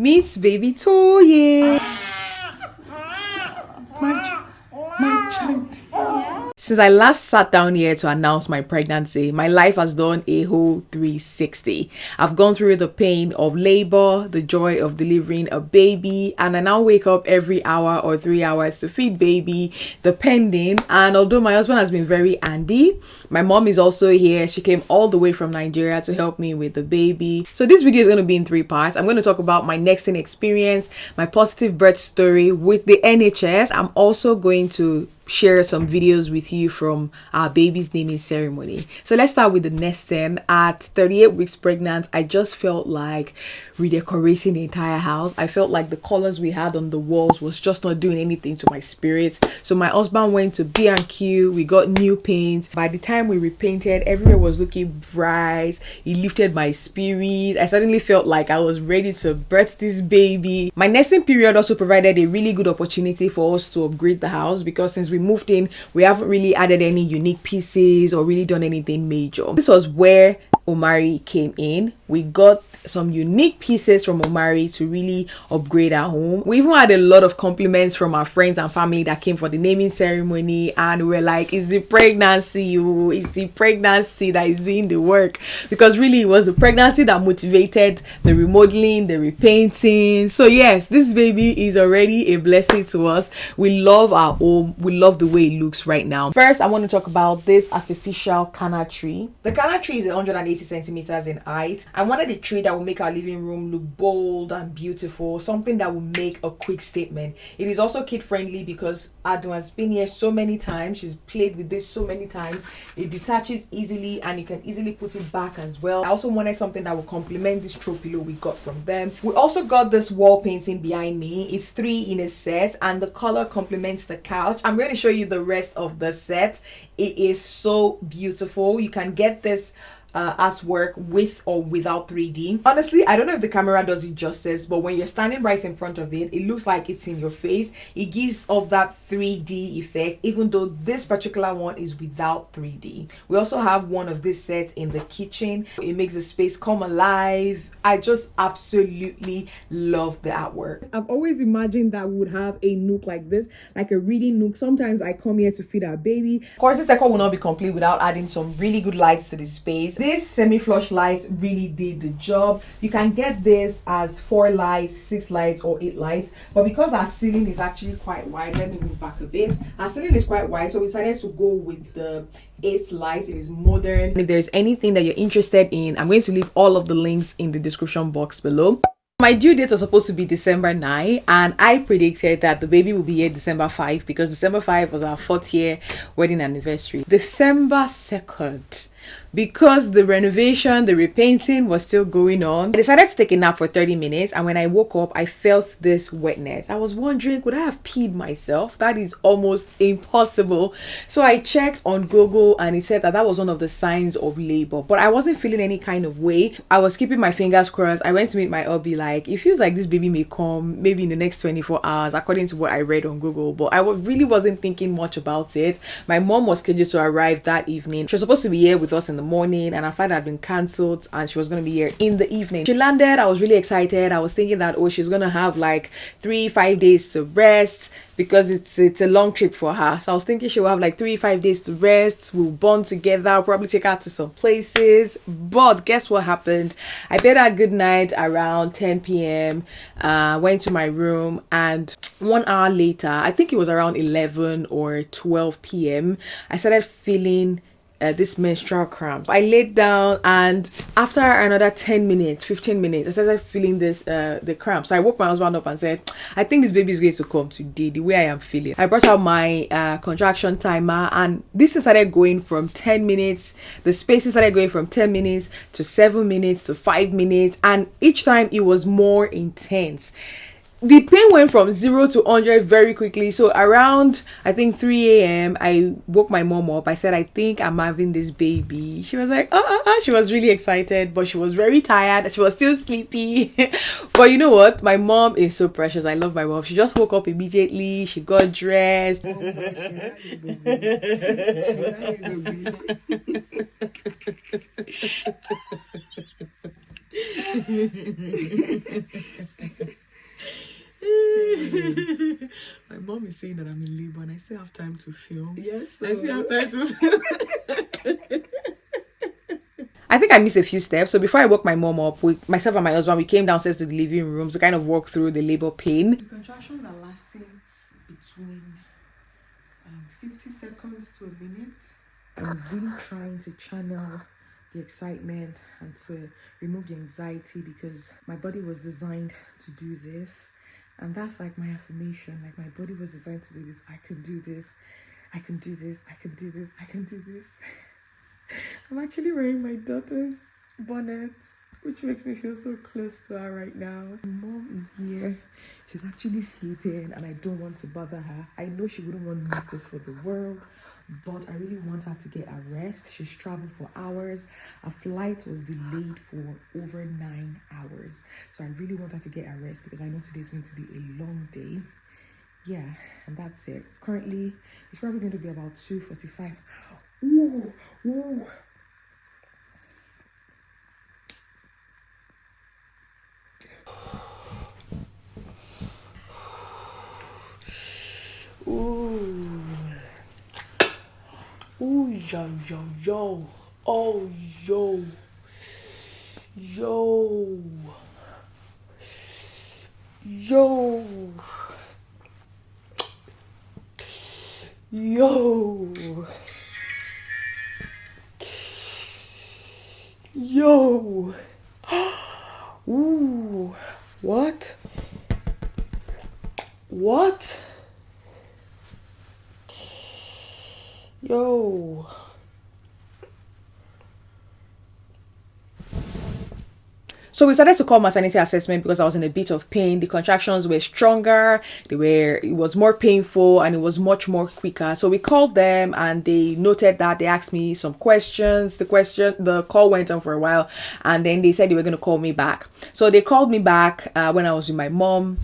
Meets baby Toye. My child. Since I last sat down here to announce my pregnancy, my life has done a whole 360. I've gone through the pain of labor, the joy of delivering a baby, and I now wake up every hour or 3 hours to feed baby, depending. And although my husband has been very handy, my mom is also here. She came all the way from Nigeria to help me with the baby. So this video is going to be in 3 parts. I'm going to talk about my nesting experience, my positive birth story with the NHS. I'm also going to share some videos with you from our baby's naming ceremony. So let's start with the nesting. At 38 weeks pregnant, I just felt like redecorating the entire house. I felt like the colors we had on the walls was just not doing anything to my spirit. So my husband went to B&Q. We got new paint. By the time we repainted, everywhere was looking bright. It lifted my spirit. I suddenly felt like I was ready to birth this baby. My nesting period also provided a really good opportunity for us to upgrade the house, because since we moved in, we haven't really added any unique pieces or really done anything major. This was where Omari came in. We got some unique pieces from Omari to really upgrade our home. We even had a lot of compliments from our friends and family that came for the naming ceremony, and we were like, it's the pregnancy, it's the pregnancy that is doing the work. Because really it was the pregnancy that motivated the remodeling, the repainting. So yes, this baby is already a blessing to us. We love our home. We love the way it looks right now. First, I want to talk about this artificial canna tree. The canna tree is 180 centimeters in height. I wanted a tree that will make our living room look bold and beautiful, something that will make a quick statement. It is also kid friendly because Adun has been here so many times. She's played with this so many times. It detaches easily and you can easily put it back as well. I also wanted something that will complement this throw pillow we got from them. We also got this wall painting behind me. It's 3 in a set and the color complements the couch. I'm going to show you the rest of the set. It is so beautiful. You can get this artwork with or without 3D. Honestly, I don't know if the camera does it justice, but when you're standing right in front of it, it looks like it's in your face. It gives off that 3D effect, even though this particular one is without 3D. We also have one of this set in the kitchen. It makes the space come alive. I just absolutely love the artwork. I've always imagined that we would have a nook like this, like a reading nook. Sometimes I come here to feed our baby. Of course, this decor will not be complete without adding some really good lights to the space. This semi-flush light really did the job. You can get this as 4 lights, 6 lights, or 8 lights. But because our ceiling is actually quite wide, let me move back a bit. Our ceiling is quite wide, so we decided to go with the 8 lights. It is modern. If there's anything that you're interested in, I'm going to leave all of the links in the description box below. My due date was supposed to be December 9, and I predicted that the baby will be here December 5 because December 5 was our 4th year wedding anniversary. December 2nd, because the renovation, the repainting was still going on, I decided to take a nap for 30 minutes, and when I woke up, I felt this wetness. I was wondering, could I have peed myself? That is almost impossible. So I checked on Google and it said that that was one of the signs of labor, but I wasn't feeling any kind of way. I was keeping my fingers crossed. I went to meet my hubby, like, it feels like this baby may come maybe in the next 24 hours, according to what I read on Google, but I really wasn't thinking much about it. My mom was scheduled to arrive that evening. She was supposed to be here with us in the morning, and our flight had been cancelled and she was going to be here in the evening. She landed. I was really excited. I was thinking that, oh, she's going to have like 3-5 days to rest because it's a long trip for her. So I was thinking she will have like 3-5 days to rest. We'll bond together. I'll probably take her to some places. But guess what happened? I bid her good night around 10 p.m. Went to my room, and 1 hour later, I think it was around 11 or 12 p.m., I started feeling this menstrual cramps. I laid down, and after another 10 minutes, 15 minutes, I started feeling this the cramps. So I woke my husband up and said, I think this baby is going to come today, the way I am feeling. I brought out my contraction timer, and this started going from 10 minutes. The spaces started going from 10 minutes to 7 minutes to 5 minutes, and each time it was more intense. The pain went from 0 to 100 very quickly. So around, I think 3 a.m., I woke my mom up. I said, I think I'm having this baby. She was like, She was really excited, but she was very tired. She was still sleepy. But you know what? My mom is so precious. I love my mom. She just woke up immediately. She got dressed. My mom is saying that I'm in labor and I still have time to film. Yes. I still have time to film. I think I missed a few steps. So before I woke my mom up, myself and my husband, we came downstairs to the living room to kind of walk through the labor pain. The contractions are lasting between 50 seconds to a minute. I'm really trying to channel the excitement and to remove the anxiety because my body was designed to do this. And that's like my affirmation. Like, my body was designed to do this. I can do this. I can do this. I can do this. I can do this. I'm actually wearing my daughter's bonnet, which makes me feel so close to her right now. My mom is here. She's actually sleeping and I don't want to bother her. I know she wouldn't want to miss this for the world, but I really want her to get a rest. She's traveled for hours. Her flight was delayed for over 9 hours. So I really want her to get a rest because I know today's going to be a long day. Yeah, and that's it. Currently, it's probably going to be about 2:45. Ooh, ooh. Ooh. Ooh, yo, yo, yo. Oh, yo. Yo. Yo. Yo. Yo. Ooh. What? What? Yo. So we started to call maternity assessment because I was in a bit of pain. The contractions were stronger, it was more painful, and it was much more quicker. So we called them and they noted that. They asked me some questions. The call went on for a while and then they said they were going to call me back. So they called me back when I was with my mom.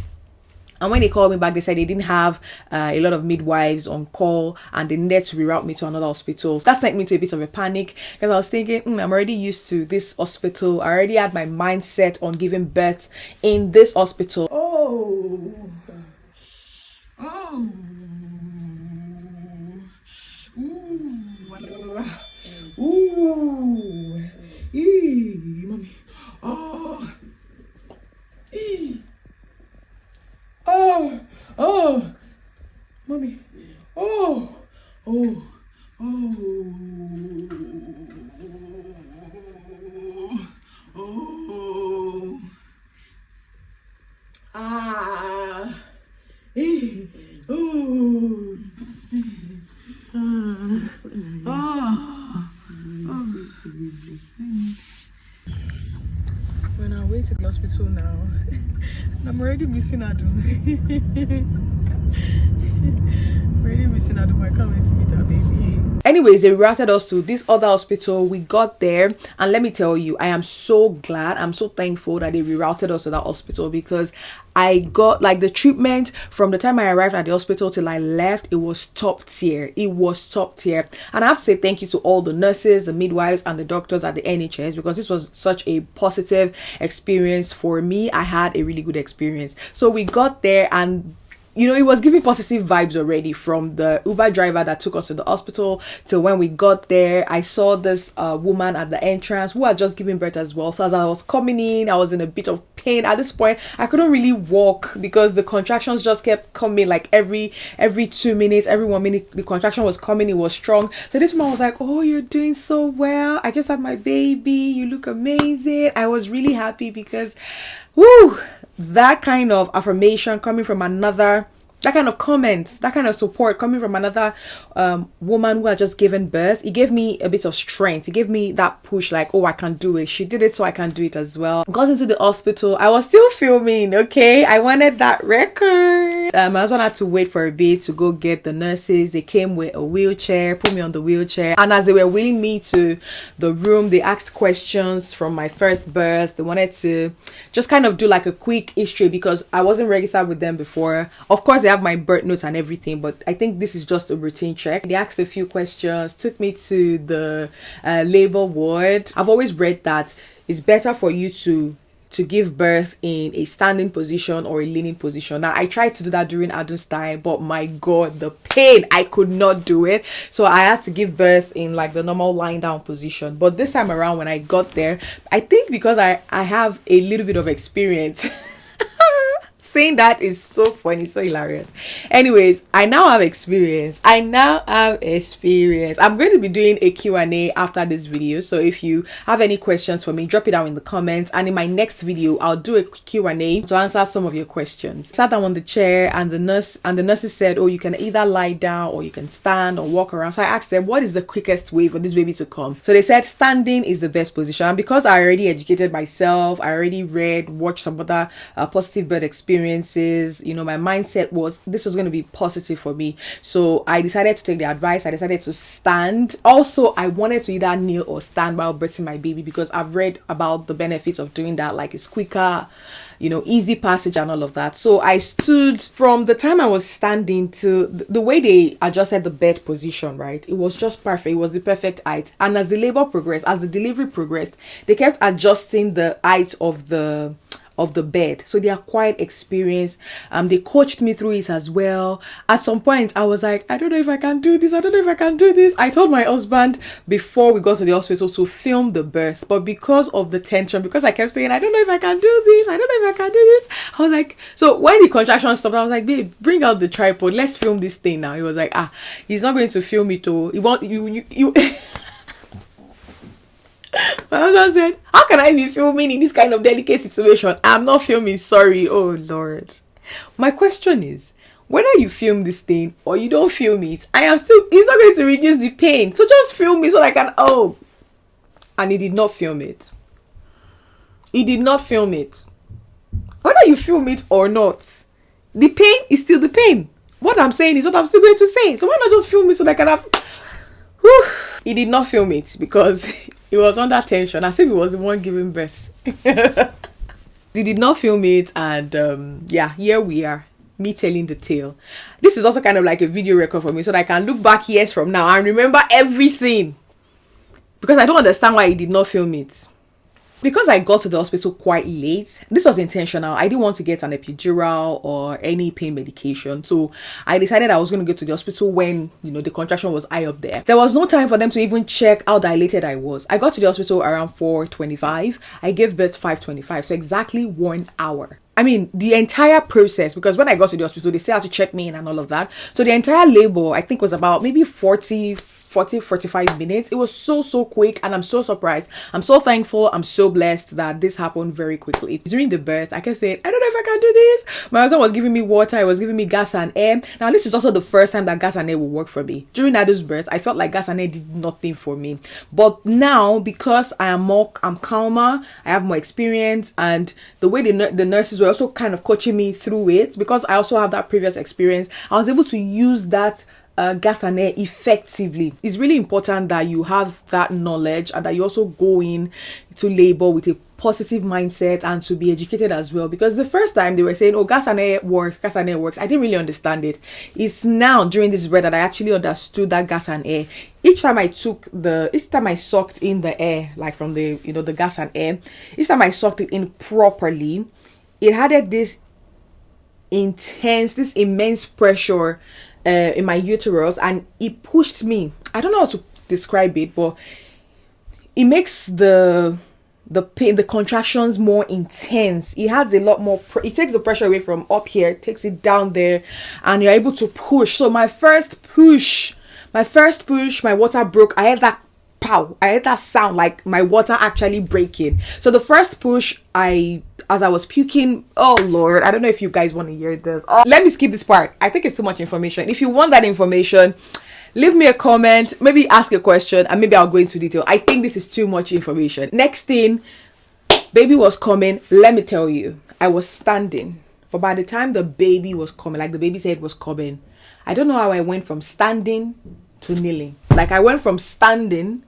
And when they called me back, they said they didn't have a lot of midwives on call and they needed to reroute me to another hospital. So that sent me to a bit of a panic because I was thinking, I'm already used to this hospital. I already had my mindset on giving birth in this hospital. Oh. Oh. Ooh. Ooh. Eee, mommy. Oh. Eee. Oh, oh, mommy, oh, oh, oh, oh, ah, eh, oh, We're on our way to the hospital now. I'm already missing Adun. Already missing Adun. I can't wait to meet our baby. Anyways, they routed us to this other hospital. We got there, and let me tell you, I am so glad, I'm so thankful that they rerouted us to that hospital because I got like the treatment from the time I arrived at the hospital till I left. It was top tier. It was top tier. And I have to say thank you to all the nurses, the midwives, and the doctors at the NHS because this was such a positive experience for me. I had a really good experience. So we got there and it was giving positive vibes already from the Uber driver that took us to the hospital till when we got there. I saw this woman at the entrance who had just given birth as well. So as I was coming in, I was in a bit of pain. At this point, I couldn't really walk because the contractions just kept coming like every 2 minutes, every 1 minute, the contraction was coming. It was strong. So this woman was like, oh, you're doing so well. I just had my baby. You look amazing. I was really happy because, woo, that kind of affirmation coming from another, that kind of comments, that kind of support coming from another woman who had just given birth, it gave me a bit of strength. It gave me that push like, oh, I can do it. She did it, so I can do it as well. Got into the hospital. I was still filming, okay? I wanted that record. My husband had to wait for a bit to go get the nurses. They came with a wheelchair, put me on the wheelchair. And as they were wheeling me to the room, they asked questions from my first birth. They wanted to just kind of do like a quick history because I wasn't registered with them before. Of course, they have my birth notes and everything, but I think this is just a routine check. They asked a few questions, took me to the labor ward. I've always read that it's better for you to give birth in a standing position or a leaning position. Now, I tried to do that during Adun's time, but my God, the pain, I could not do it. So I had to give birth in like the normal lying down position. But this time around, when I got there, I think because I have a little bit of experience. Saying that is so funny, so hilarious. Anyways, I now have experience. I'm going to be doing a Q&A after this video. So if you have any questions for me, drop it down in the comments. And in my next video, I'll do a Q&A to answer some of your questions. I sat down on the chair and the nurses said, oh, you can either lie down or you can stand or walk around. So I asked them, what is the quickest way for this baby to come? So they said standing is the best position. And because I already educated myself, I already watched some other positive birth experiences, you know, my mindset was this was going to be positive for me. So I decided to take the advice. I decided to stand. Also, I wanted to either kneel or stand while birthing my baby because I've read about the benefits of doing that, like it's quicker, you know, easy passage and all of that. So I stood. From the time I was standing to the way they adjusted the bed position, right, it was just perfect. It was the perfect height. And as the labor progressed, as the delivery progressed, they kept adjusting the height of the bed. So they are quite experienced. They coached me through it as well. At some point I was like, I don't know if I can do this. I told my husband before we got to the hospital to film the birth, but because of the tension, because I kept saying I don't know if I can do this, I was like, so when the contraction stopped, I was like, babe, bring out the tripod, let's film this thing now. He was like, he's not going to film it though. He want you My husband said, how can I be filming in this kind of delicate situation? I'm not filming, sorry. Oh Lord. My question is, whether you film this thing or you don't film it, it's not going to reduce the pain. So just film it so I can, and he did not film it. Whether you film it or not, the pain is still the pain. What I'm saying is what I'm still going to say. So why not just film it so that I can have... Whew. He did not film it because he was under tension, as if he was the one giving birth. He did not film it, and here we are, me telling the tale. This is also kind of like a video record for me, so that I can look back years from now and remember everything. Because I don't understand why he did not film it. Because I got to the hospital quite late, this was intentional. I didn't want to get an epidural or any pain medication. So I decided I was going to go to the hospital when, you know, the contraction was high up there. There was no time for them to even check how dilated I was. I got to the hospital around 4:25. I gave birth 5:25. So exactly 1 hour. I mean, the entire process, because when I got to the hospital, they still had to check me in and all of that. So the entire labor, I think, was about maybe 45 minutes. It was so quick, and I'm so surprised. I'm so thankful. I'm so blessed that this happened very quickly. During the birth, I kept saying, I don't know if I can do this. My husband was giving me water. He was giving me gas and air. Now, this is also the first time that gas and air will work for me. During Adu's birth, I felt like gas and air did nothing for me. But now, because I'm calmer, I have more experience, and the way the nurses were also kind of coaching me through it, because I also have that previous experience, I was able to use that gas and air effectively. It's really important that you have that knowledge and that you also go in to labor with a positive mindset and to be educated as well, because the first time they were saying, oh, gas and air works, I didn't really understand it. It's now during this break that I actually understood that gas and air. Each time I sucked in the air, like from the, you know, the gas and air, each time I sucked it in properly, it had this immense pressure in my uterus, and it pushed me. I don't know how to describe it, but it makes the pain, the contractions more intense. It has a lot more it takes the pressure away from up here, takes it down there, and you're able to push. So my first push, my water broke. I had that pow. I heard that sound like my water actually breaking. So the first push, as I was puking, oh Lord, I don't know if you guys want to hear this. Let me skip this part. I think it's too much information. If you want that information, leave me a comment, maybe ask a question, and maybe I'll go into detail. I think this is too much information. Next thing, baby was coming. Let me tell you, I was standing, but by the time the baby was coming, like the baby's head was coming, I don't know how I went from standing to kneeling. Like I went from standing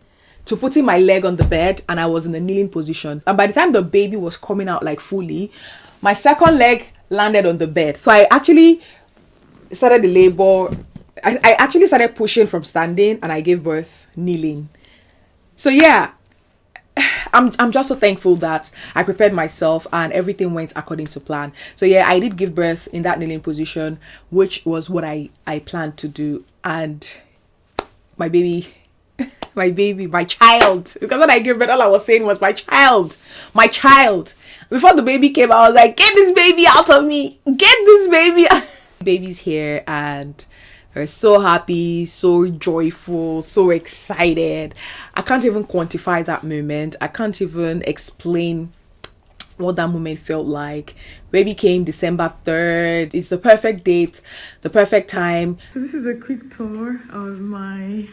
to putting my leg on the bed, and I was in the kneeling position. And by the time the baby was coming out like fully, my second leg landed on the bed. So I actually started the labor. I actually started pushing from standing, and I gave birth kneeling. So yeah, I'm just so thankful that I prepared myself and everything went according to plan. So yeah, I did give birth in that kneeling position, which was what I planned to do. And my baby, my child, because when I gave birth, all I was saying was my child. Before the baby came, I was like, get this baby out of me, get this baby out. Baby's here and we're so happy, so joyful, so excited. I can't even quantify that moment. I can't even explain what that moment felt like. Baby came December 3rd. It's the perfect date, the perfect time. So this is a quick tour of my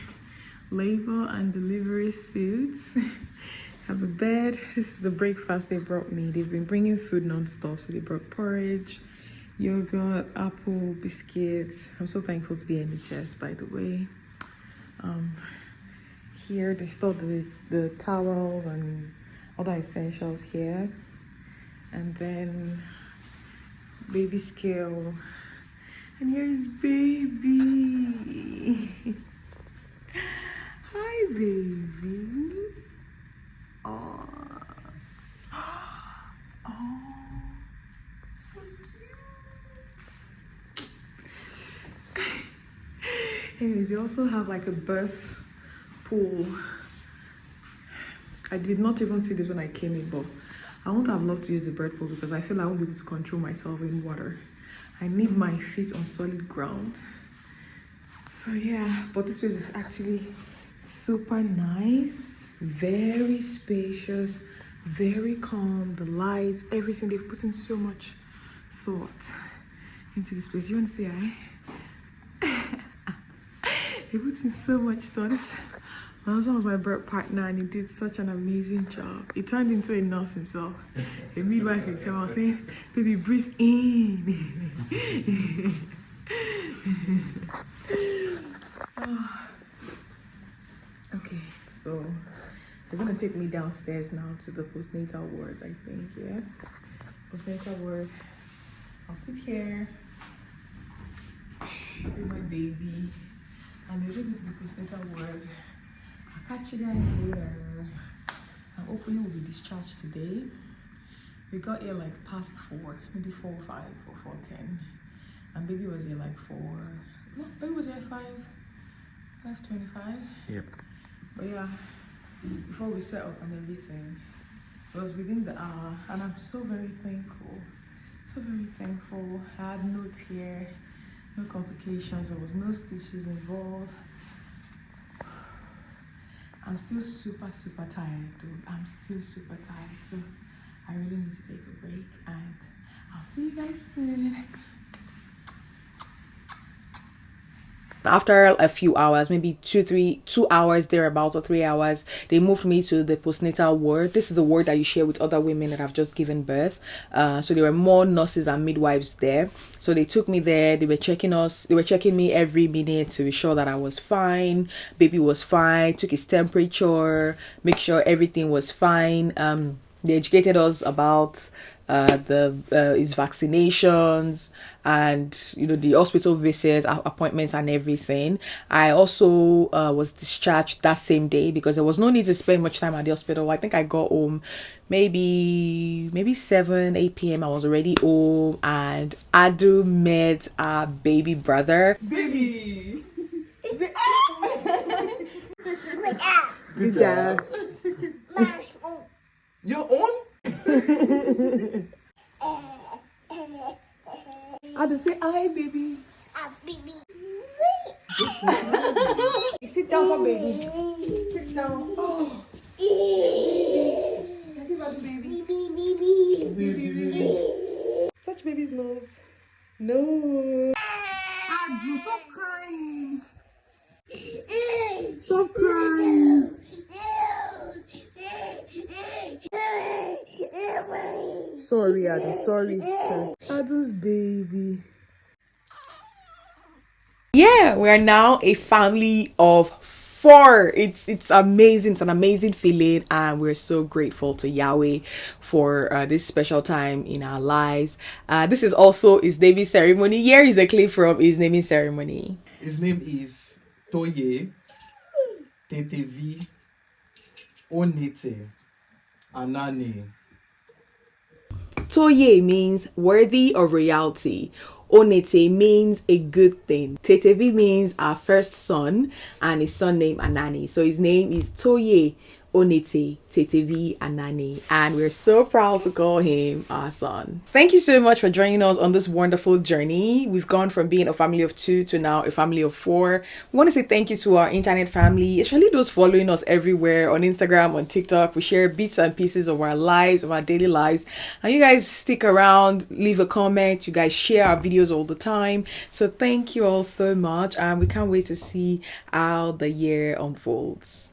labor and delivery suits. Have a bed. This is the breakfast they brought me. They've been bringing food non-stop. So they brought porridge, yogurt, apple, biscuits. I'm so thankful to the NHS, by the way. Here they stored the towels and other essentials here. And then baby scale. And here is baby. Hi, baby. Oh, oh, so cute. Anyways, they also have like a birth pool. I did not even see this when I came in, but I won't have loved to use the birth pool because I feel I won't be able to control myself in water. I need my feet on solid ground. So yeah, but this place is actually super nice, very spacious, very calm. The lights, everything, they've put in so much thought into this place. You want to say they put in so much thought. My husband was my birth partner and he did such an amazing job. He turned into a nurse himself, a midwife himself. I was saying, baby, breathe in. Okay, so they're gonna take me downstairs now to the postnatal ward, I think, yeah? Postnatal ward. I'll sit here with my baby and they'll take me to the postnatal ward. I'll catch you guys later. And hopefully we'll be discharged today. We got here like past 4, maybe 4:05 or 4:10. And baby was here like 4. No, baby was here 5:25. Yep. But yeah, before we set up and everything, it was within the hour, and I'm so very thankful. So very thankful. I had no tear, no complications. There was no stitches involved. I'm still super tired though. I'm still super tired, so I really need to take a break, and I'll see you guys soon. After a few hours, maybe 2 hours thereabouts, or 3 hours, they moved me to the postnatal ward. This is the ward that you share with other women that have just given birth. So there were more nurses and midwives there. So they took me there. They were checking me every minute to be sure that I was fine. Baby was fine. Took his temperature, make sure everything was fine. They educated us about his vaccinations and the hospital visits, appointments and everything. I also was discharged that same day because there was no need to spend much time at the hospital. I think I got home maybe 7-8 p.m. I was already home, and Adun met our baby brother. Baby. Good job. You're on? Adun, say hi, baby. Baby. Sit down for baby. Sit down. Oh. Give her the baby. Baby. Touch baby's nose. No. Adun, stop crying. Stop crying. Sorry, Adun. Sorry. Adun's baby. Yeah, we are now a family of 4. It's amazing. It's an amazing feeling, and we're so grateful to Yahweh for this special time in our lives. This is also his naming ceremony. Here is a clip from his naming ceremony. His name is Toye Tetevi Onete. Anani. Toye means worthy of royalty. Onete means a good thing. Tetevi means our first son and his son named Anani. So his name is Toye Onete Tetevi Anani, and we're so proud to call him our son. Thank you so much for joining us on this wonderful journey. We've gone from being a family of 2 to now a family of 4. We want to say thank you to our internet family, especially those following us everywhere on Instagram, on TikTok. We share bits and pieces of our lives, of our daily lives, and you guys stick around, leave a comment, you guys share our videos all the time. So thank you all so much, and we can't wait to see how the year unfolds.